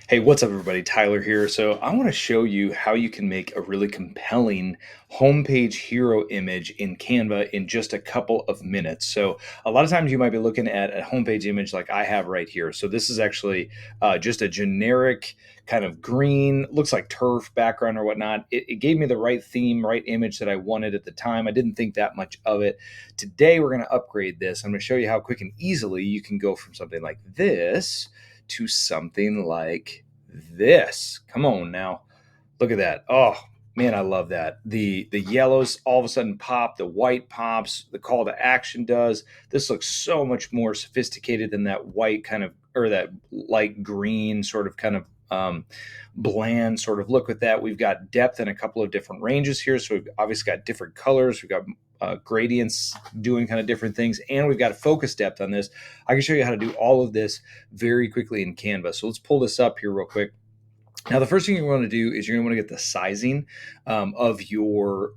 Hey, what's up, everybody? Tyler here. So, I want to show you how you can make a really compelling homepage hero image in Canva in just a couple of minutes. So, a lot of times you might be looking at a homepage image like I have right here. So, this is actually just a generic kind of green, looks like turf background or whatnot. It gave me the right theme, right image that I wanted at the time. I didn't think that much of it. Today, we're going to upgrade this. I'm going to show you how quick and easily you can go from something like this to something like this. Come on now. Look at that. Oh, man, I love that. The yellows all of a sudden pop, the white pops, the call to action does. This looks so much more sophisticated than that white kind of, or that light green sort of kind of bland sort of look with that. We've got depth in a couple of different ranges here. So we've obviously got different colors. We've got gradients doing kind of different things, and we've got a focus depth on this. I can show you how to do all of this very quickly in Canva. So let's pull this up here real quick. Now, the first thing you want to do is you're going to want to get the sizing of your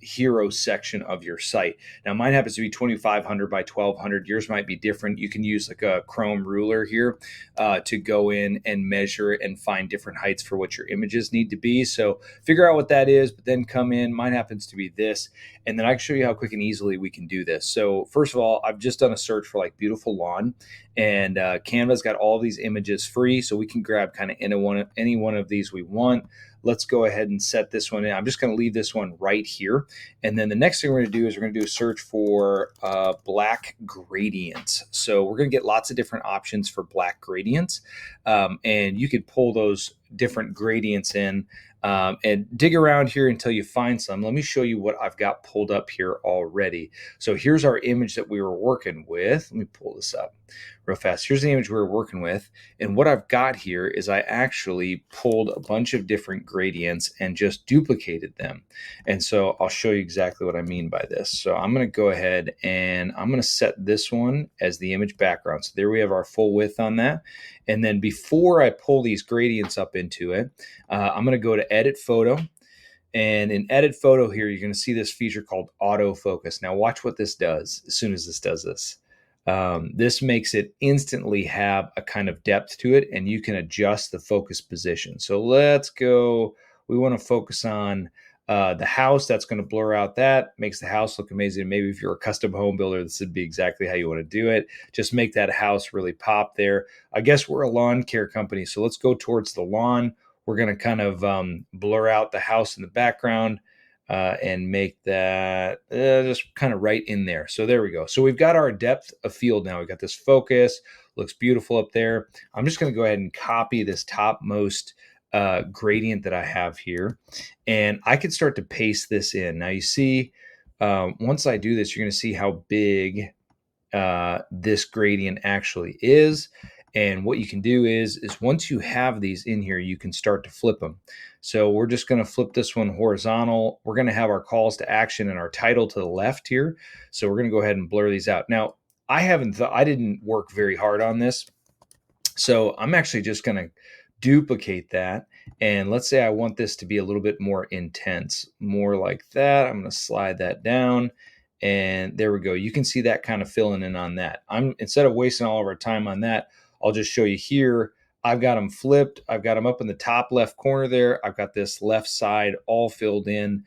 hero section of your site. Now, mine happens to be 2500 by 1200. Yours might be different. You can use like a Chrome ruler here to go in and measure and find different heights for what your images need to be. So figure out what that is, but then come in. Mine happens to be this. And then I can show you how quick and easily we can do this. So first of all, I've just done a search for like beautiful lawn, and Canva's got all these images free, so we can grab kind of any one of these we want. Let's go ahead and set this one in. I'm just going to leave this one right here. And then the next thing we're going to do is we're going to do a search for black gradients. So we're going to get lots of different options for black gradients. And you could pull those different gradients in and dig around here until you find some. Let me show you what I've got pulled up here already. So here's our image that we were working with. Let me pull this up real fast. Here's the image we were working with. And what I've got here is I actually pulled a bunch of different gradients and just duplicated them. And so I'll show you exactly what I mean by this. So I'm going to go ahead and I'm going to set this one as the image background. So there we have our full width on that. And then before I pull these gradients up into it, I'm going to go to Edit Photo. And in Edit Photo here, you're going to see this feature called autofocus. Now watch what this does as soon as this does this. This makes it instantly have a kind of depth to it, and you can adjust the focus position. So let's go. We want to focus on the house. That's going to blur out that, makes the house look amazing. Maybe if you're a custom home builder, this would be exactly how you want to do it. Just make that house really pop there. I guess we're a lawn care company, so let's go towards the lawn. We're going to kind of blur out the house in the background and make that just kind of right in there. So there we go. So we've got our depth of field now. We've got this focus. Looks beautiful up there. I'm just going to go ahead and copy this topmost gradient that I have here, and I can start to paste this in. Now you see, once I do this, you're going to see how big this gradient actually is. And what you can do is once you have these in here, you can start to flip them. So we're just going to flip this one horizontal. We're going to have our calls to action and our title to the left here. So we're going to go ahead and blur these out. Now, I didn't work very hard on this. So I'm actually just going to duplicate that. And let's say I want this to be a little bit more intense, more like that. I'm going to slide that down. And there we go. You can see that kind of filling in on that. Instead of wasting all of our time on that, I'll just show you here. I've got them flipped. I've got them up in the top left corner there. I've got this left side all filled in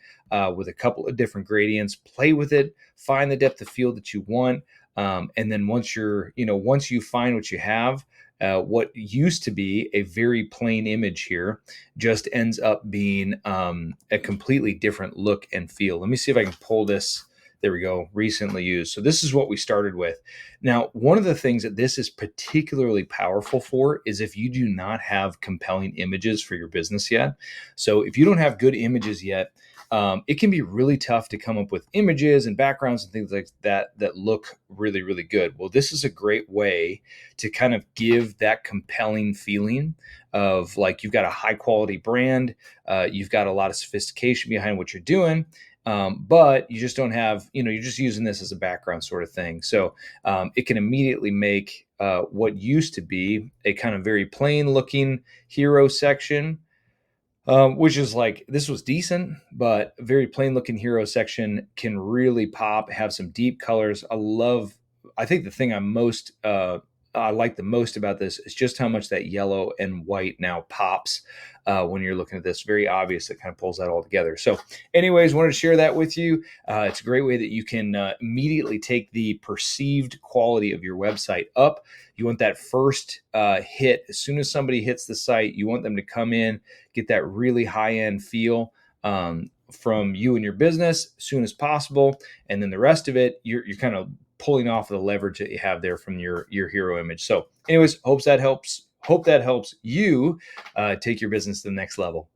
with a couple of different gradients. Play with it. Find the depth of field that you want. And then once you find what you have, what used to be a very plain image here just ends up being a completely different look and feel. Let me see if I can pull this. There we go, recently used. So this is what we started with. Now, one of the things that this is particularly powerful for is if you do not have compelling images for your business yet. So if you don't have good images yet, it can be really tough to come up with images and backgrounds and things like that that look really, really good. Well, this is a great way to kind of give that compelling feeling of like you've got a high quality brand, you've got a lot of sophistication behind what you're doing. But you just don't have, you're just using this as a background sort of thing. So it can immediately make what used to be a kind of very plain looking hero section, which is like, this was decent, but very plain looking hero section can really pop, have some deep colors. I think the thing I'm most I like the most about this is just how much that yellow and white now pops when you're looking at this. Very obvious. It kind of pulls that all together. So anyways, wanted to share that with you. It's a great way that you can immediately take the perceived quality of your website up. You want that first hit. As soon as somebody hits the site, you want them to come in, get that really high-end feel from you and your business as soon as possible. And then the rest of it, you're kind of pulling off of the leverage that you have there from your hero image. So anyways, hope that helps you take your business to the next level.